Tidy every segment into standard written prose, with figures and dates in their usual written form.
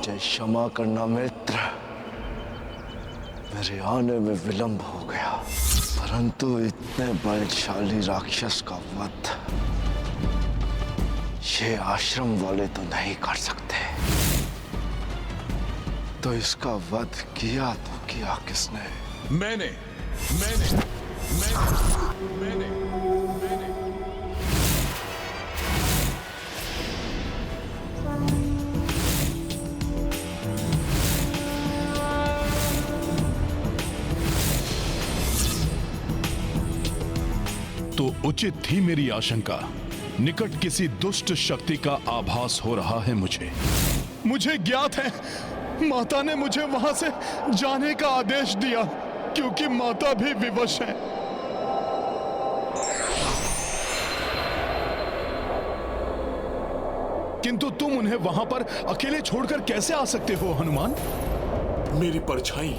मुझे क्षमा करना मित्र। मेरे आने में विलंब हो गया, परंतु इतने बलशाली राक्षस का वध ये आश्रम वाले तो नहीं कर सकते। तो इसका वध किया तो किया किसने? मैंने। तो उचित थी मेरी आशंका। निकट किसी दुष्ट शक्ति का आभास हो रहा है मुझे ज्ञात है माता ने मुझे वहां से जाने का आदेश दिया, क्योंकि माता भी विवश है। किंतु तुम उन्हें वहां पर अकेले छोड़कर कैसे आ सकते हो हनुमान? मेरी परछाई।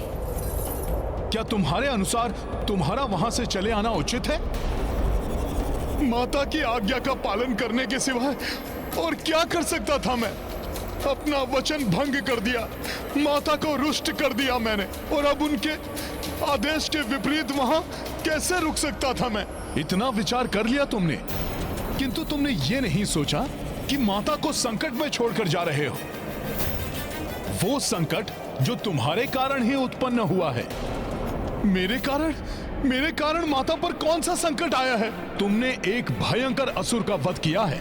क्या तुम्हारे अनुसार तुम्हारा वहां से चले आना उचित है? माता की आज्ञा का पालन करने के सिवाय और क्या कर सकता था मैं? अपना वचन भंग कर दिया, माता को रुष्ट कर दिया मैंने, और अब उनके आदेश के विपरीत वहां कैसे रुक सकता था मैं? इतना विचार कर लिया तुमने, किंतु तुमने ये नहीं सोचा कि माता को संकट में छोड़कर जा रहे हो। वो संकट जो तुम्हारे कारण ही उत्पन्न हुआ है। मेरे कारण माता पर कौन सा संकट आया है? तुमने एक भयंकर असुर का वध किया है।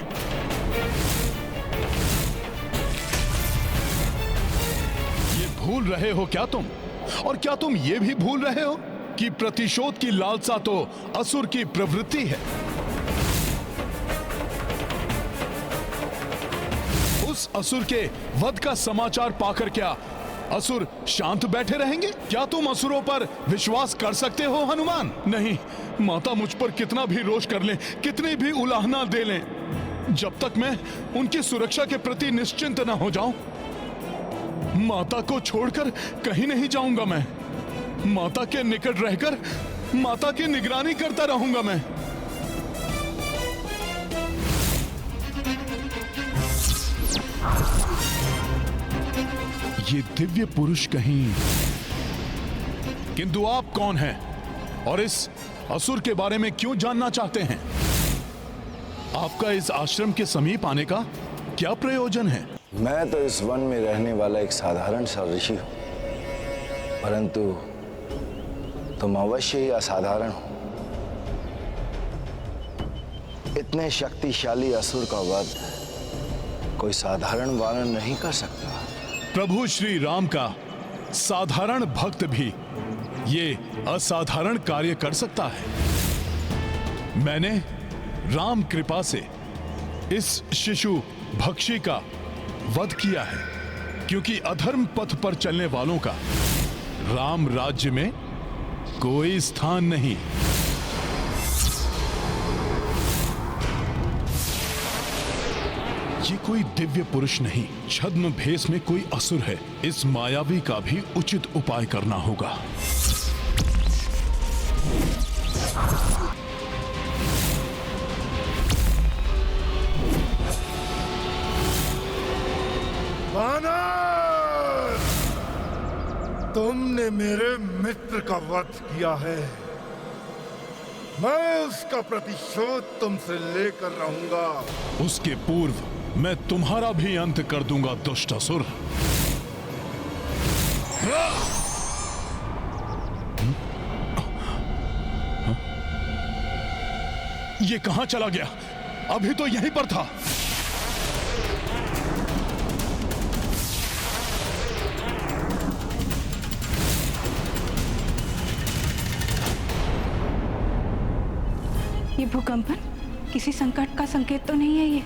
ये भूल रहे हो क्या तुम? और क्या तुम ये भी भूल रहे हो कि प्रतिशोध की लालसा तो असुर की प्रवृत्ति है? उस असुर के वध का समाचार पाकर क्या असुर शांत बैठे रहेंगे? क्या तुम असुरों पर विश्वास कर सकते हो हनुमान? नहीं, माता मुझ पर कितना भी रोष कर लें, कितनी भी उलाहना दे लें, जब तक मैं उनकी सुरक्षा के प्रति निश्चिंत न हो जाऊं, माता को छोड़कर कहीं नहीं जाऊंगा मैं। माता के निकट रहकर माता की निगरानी करता रहूंगा मैं। ये दिव्य पुरुष कहीं, किंतु आप कौन हैं और इस असुर के बारे में क्यों जानना चाहते हैं? आपका इस आश्रम के समीप आने का क्या प्रयोजन है? मैं तो इस वन में रहने वाला एक साधारण सा ऋषि हूं, परंतु तुम अवश्य ही असाधारण हो। इतने शक्तिशाली असुर का वध कोई साधारण वानर नहीं कर सकता। प्रभु श्री राम का साधारण भक्त भी ये असाधारण कार्य कर सकता है। मैंने राम कृपा से इस शिशु भक्षी का वध किया है, क्योंकि अधर्म पथ पर चलने वालों का राम राज्य में कोई स्थान नहीं। ये कोई दिव्य पुरुष नहीं, छद्म भेष में कोई असुर है। इस मायावी का भी उचित उपाय करना होगा। वानर! तुमने मेरे मित्र का वध किया है, मैं उसका प्रतिशोध तुमसे लेकर रहूंगा। उसके पूर्व मैं तुम्हारा भी अंत कर दूंगा दुष्ट असुर। ये कहां चला गया? अभी तो यहीं पर था। ये भूकंपन किसी संकट का संकेत तो नहीं है ये?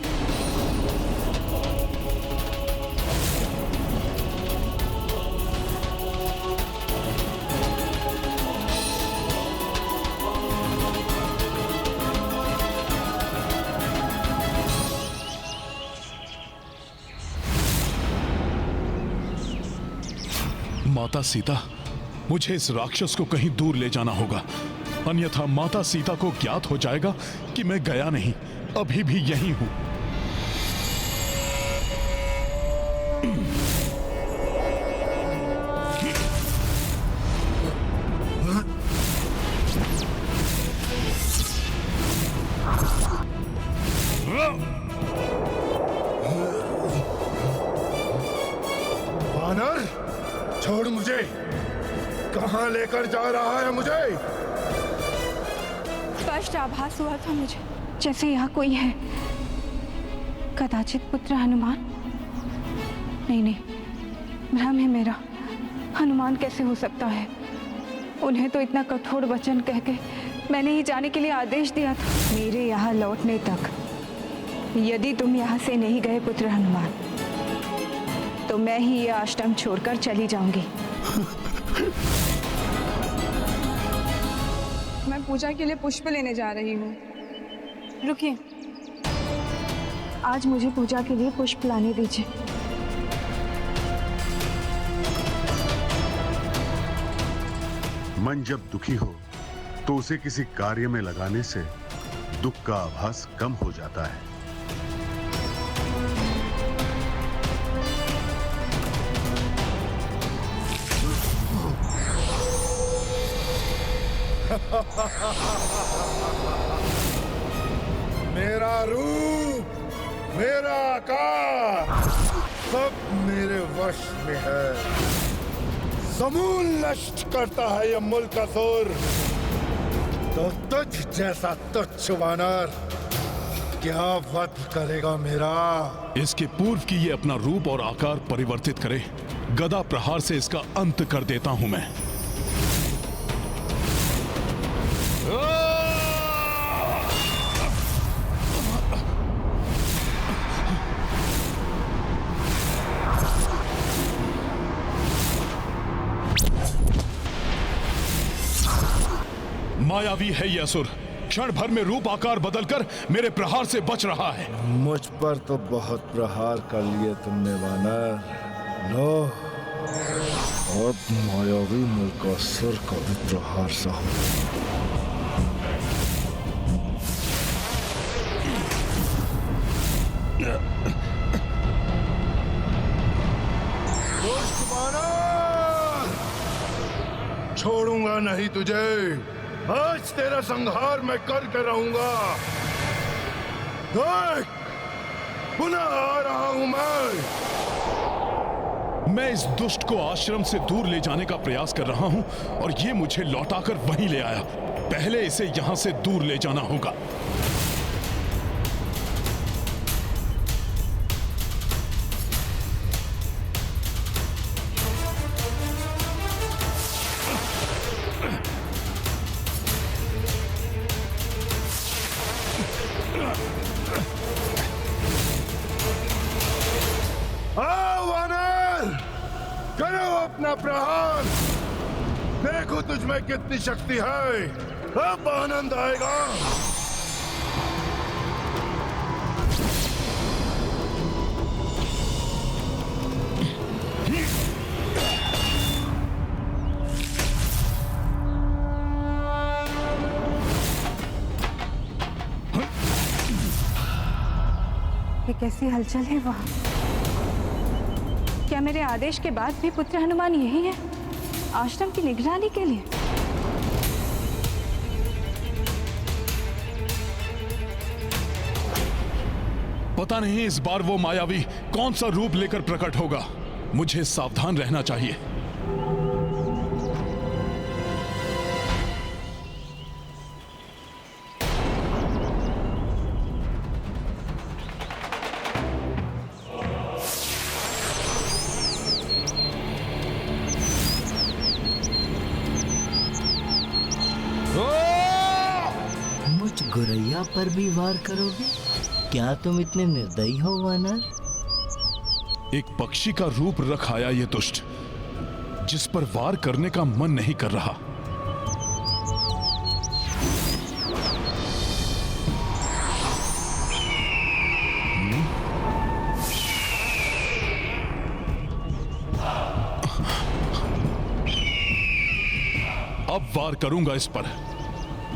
माता सीता, मुझे इस राक्षस को कहीं दूर ले जाना होगा, अन्यथा माता सीता को ज्ञात हो जाएगा कि मैं गया नहीं, अभी भी यहीं हूं। वानर, छोड़ मुझे। कहाँ लेकर जा रहा है मुझे? स्पष्ट आभास हुआ था मुझे जैसे यहाँ कोई है। कदाचित पुत्र हनुमान। नहीं, भ्रम है मेरा। हनुमान कैसे हो सकता है? उन्हें तो इतना कठोर वचन कह के मैंने ही जाने के लिए आदेश दिया था। मेरे यहाँ लौटने तक यदि तुम यहाँ से नहीं गए पुत्र हनुमान, तो मैं ही ये आश्रम छोड़कर चली जाऊंगी। मैं पूजा के लिए पुष्प लेने जा रही हूँ। रुकिए। आज मुझे पूजा के लिए पुष्प लाने दीजिए। मन जब दुखी हो तो उसे किसी कार्य में लगाने से दुख का आभास कम हो जाता है। मेरा रूप, मेरा आकार सब मेरे वश में है। समूल नष्ट करता है यह मुल्कासुर। तो तुझ जैसा तुच्छ वानर क्या वध करेगा मेरा? इसके पूर्व की ये अपना रूप और आकार परिवर्तित करे, गदा प्रहार से इसका अंत कर देता हूं मैं। मायावी है यह असुर, क्षण भर में रूप आकार बदलकर मेरे प्रहार से बच रहा है। मुझ पर तो बहुत प्रहार कर लिए तुमने वानर। लो, अब मायावी मुल्कासुर का भी प्रहार सहो। दुष्ट वानर, छोड़ूंगा नहीं तुझे। आज तेरा संहार मैं करके रहूंगा। देख, पुनः आ रहा हूं मैं इस दुष्ट को आश्रम से दूर ले जाने का प्रयास कर रहा हूं और ये मुझे लौटाकर वहीं ले आया। पहले इसे यहां से दूर ले जाना होगा। करो अपना प्रहार। देखो तुझ में कितनी शक्ति है। अब आनंद आएगा। ये कैसी हलचल है वहाँ? क्या मेरे आदेश के बाद भी पुत्र हनुमान यही है आश्रम की निगरानी के लिए? पता नहीं इस बार वो मायावी कौन सा रूप लेकर प्रकट होगा। मुझे सावधान रहना चाहिए। मुझ गुरैया पर भी वार करोगे? क्या तुम इतने निर्दयी हो वानर? एक पक्षी का रूप रख आया ये दुष्ट, जिस पर वार करने का मन नहीं कर रहा। अब वार करूंगा इस पर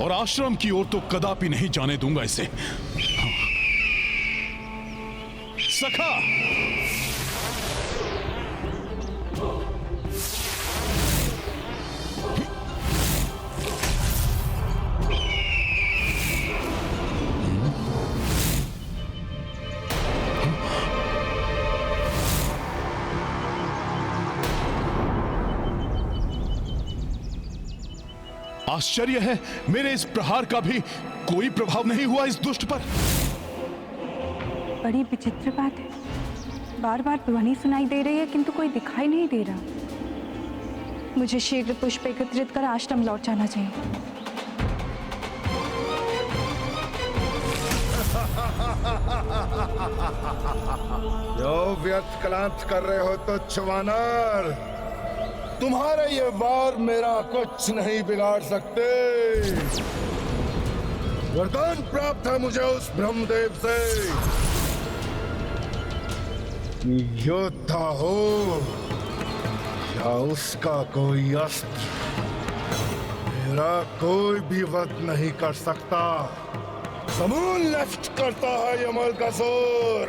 और आश्रम की ओर तो कदापि नहीं जाने दूंगा इसे। सखा, आश्चर्य है, मेरे इस प्रहार का भी कोई प्रभाव नहीं हुआ इस दुष्ट पर। बड़ी विचित्र बात है, बार बार ध्वनि सुनाई दे रही है किंतु कोई दिखाई नहीं दे रहा। मुझे शीघ्र पुष्प एकत्रित कर आश्रम लौट जाना चाहिए। जो व्यर्थ क्लांत कर रहे हो तो वानर, तुम्हारे ये वार मेरा कुछ नहीं बिगाड़ सकते। वरदान प्राप्त है मुझे उस ब्रह्मदेव से, योद्धा हो या उसका कोई अस्त्र, मेरा कोई भी वध नहीं कर सकता। समूल नष्ट करता है यमल का जोर।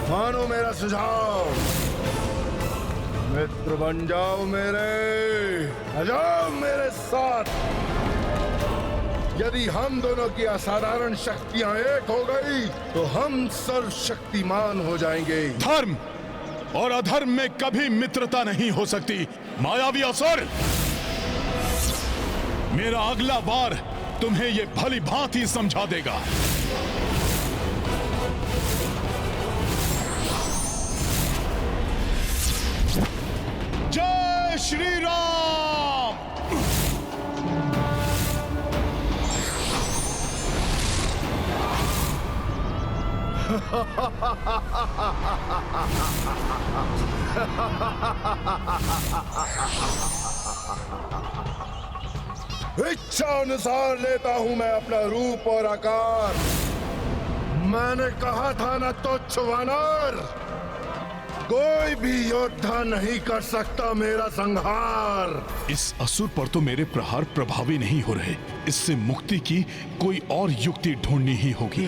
मानो मेरा सुझाव, मित्र बन जाओ मेरे, आ जाओ मेरे साथ। यदि हम दोनों की असाधारण शक्तियां एक हो गई तो हम सर्वशक्तिमान हो जाएंगे। धर्म और अधर्म में कभी मित्रता नहीं हो सकती, मायावी असुर। मेरा अगला वार तुम्हें ये भली भांति समझा देगा। जय श्री राम। इच्छा अनुसार लेता हूं मैं अपना रूप और आकार। मैंने कहा था ना तुच्छ वानर, कोई भी योद्धा नहीं कर सकता मेरा संहार। इस असुर पर तो मेरे प्रहार प्रभावी नहीं हो रहे, इससे मुक्ति की कोई और युक्ति ढूंढनी ही होगी।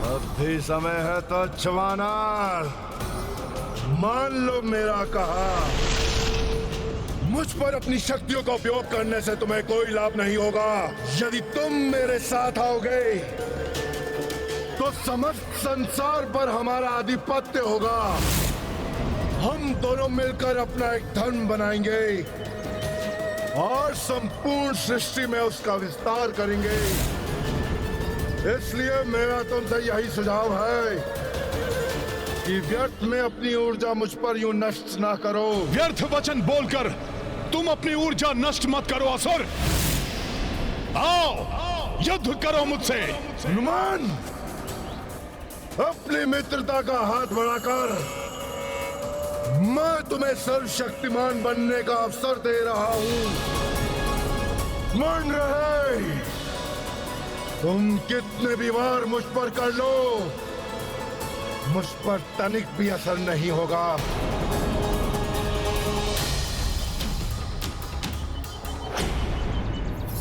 अब भी समय है तो वानर, मान लो मेरा कहा। मुझ पर अपनी शक्तियों का उपयोग करने से तुम्हें कोई लाभ नहीं होगा। यदि तुम मेरे साथ आओगे तो समस्त संसार पर हमारा आधिपत्य होगा। हम दोनों मिलकर अपना एक धर्म बनाएंगे और संपूर्ण सृष्टि में उसका विस्तार करेंगे। इसलिए मेरा तुमसे यही सुझाव है कि व्यर्थ में अपनी ऊर्जा मुझ पर यूं नष्ट ना करो। व्यर्थ वचन बोलकर तुम अपनी ऊर्जा नष्ट मत करो असुर। आओ युद्ध करो मुझसे। हनुमान, अपनी मित्रता का हाथ बढ़ाकर मैं तुम्हें सर्वशक्तिमान बनने का अवसर दे रहा हूं। मन रहे, तुम कितने भी वार मुझ पर कर लो, मुझ पर तनिक भी असर नहीं होगा।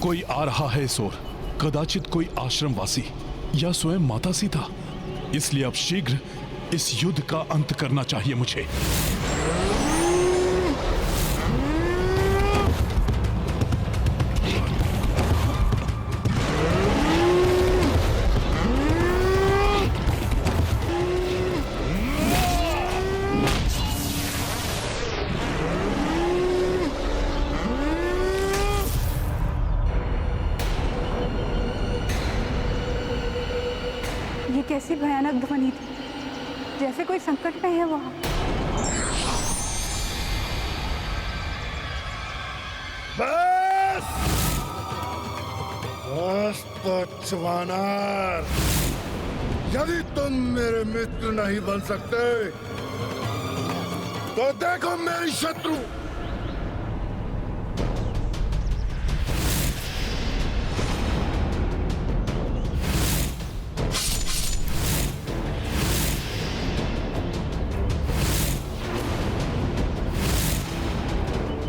कोई आ रहा है सोर, कदाचित कोई आश्रमवासी या स्वयं माता सीता। इसलिए अब शीघ्र इस युद्ध का अंत करना चाहिए मुझे। ये कैसी भयानक ध्वनि थी, जैसे कोई संकट में है वहां। बस बस तो वानर, यदि तुम मेरे मित्र नहीं बन सकते तो देखो मेरी शत्रु।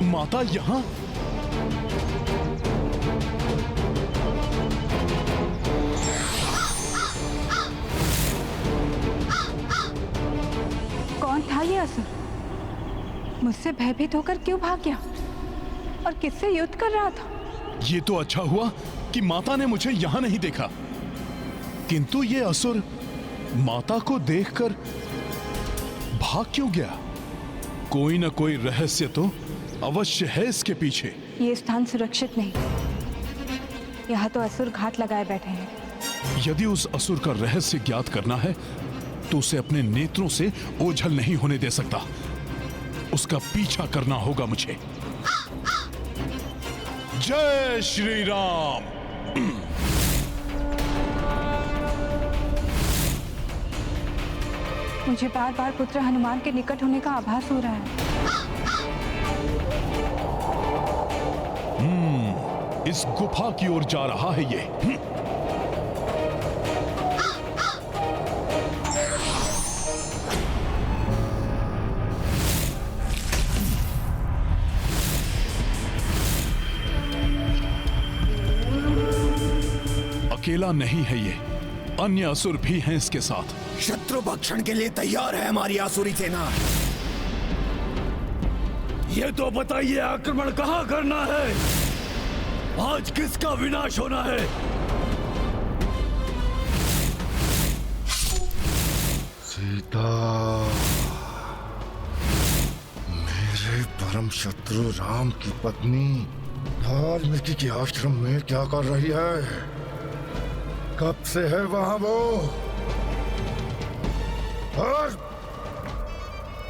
माता यहाँ? कौन था ये असुर? मुझसे भयभीत होकर क्यों भाग गया और किससे युद्ध कर रहा था? ये तो अच्छा हुआ कि माता ने मुझे यहां नहीं देखा, किंतु ये असुर माता को देखकर भाग क्यों गया? कोई ना कोई रहस्य तो अवश्य है इसके पीछे। ये स्थान सुरक्षित नहीं, यहाँ तो असुर घात लगाए बैठे हैं। यदि उस असुर का रहस्य ज्ञात करना है तो उसे अपने नेत्रों से ओझल नहीं होने दे सकता। उसका पीछा करना होगा मुझे। जय श्री राम। मुझे बार बार पुत्र हनुमान के निकट होने का आभास हो रहा है। इस गुफा की ओर जा रहा है ये। अकेला नहीं है ये, अन्य असुर भी हैं इसके साथ। शत्रु भक्षण के लिए तैयार है हमारी आसुरी सेना। ये तो बताइए आक्रमण कहां करना है? आज किसका विनाश होना है? सीता, मेरे परम शत्रु राम की पत्नी वाल्मीकि के आश्रम में क्या कर रही है? कब से है वहां वो? और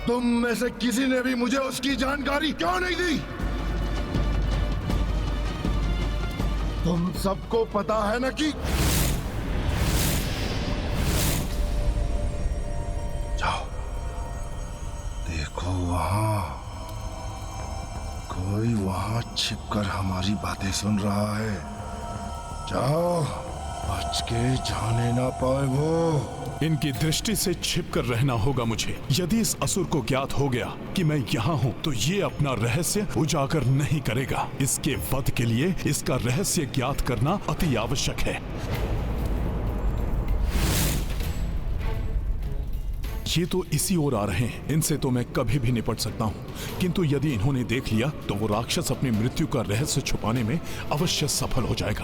तुम में से किसी ने भी मुझे उसकी जानकारी क्यों नहीं दी? तुम सबको पता है ना कि जाओ देखो, वहां कोई वहां छिपकर हमारी बातें सुन रहा है। जाओ, बच के जाने ना पाए वो। इनकी दृष्टि से छिपकर रहना होगा मुझे। यदि इस असुर को ज्ञात हो गया कि मैं यहाँ हूँ तो ये अपना रहस्य उजागर नहीं करेगा। इसके वध के लिए इसका रहस्य ज्ञात करना अति आवश्यक है। ये तो इसी ओर आ रहे हैं, इनसे तो मैं कभी भी निपट सकता हूँ, किंतु यदि इन्होंने देख लिया तो वो राक्षस अपनी मृत्यु का रहस्य छुपाने में अवश्य सफल हो जाएगा।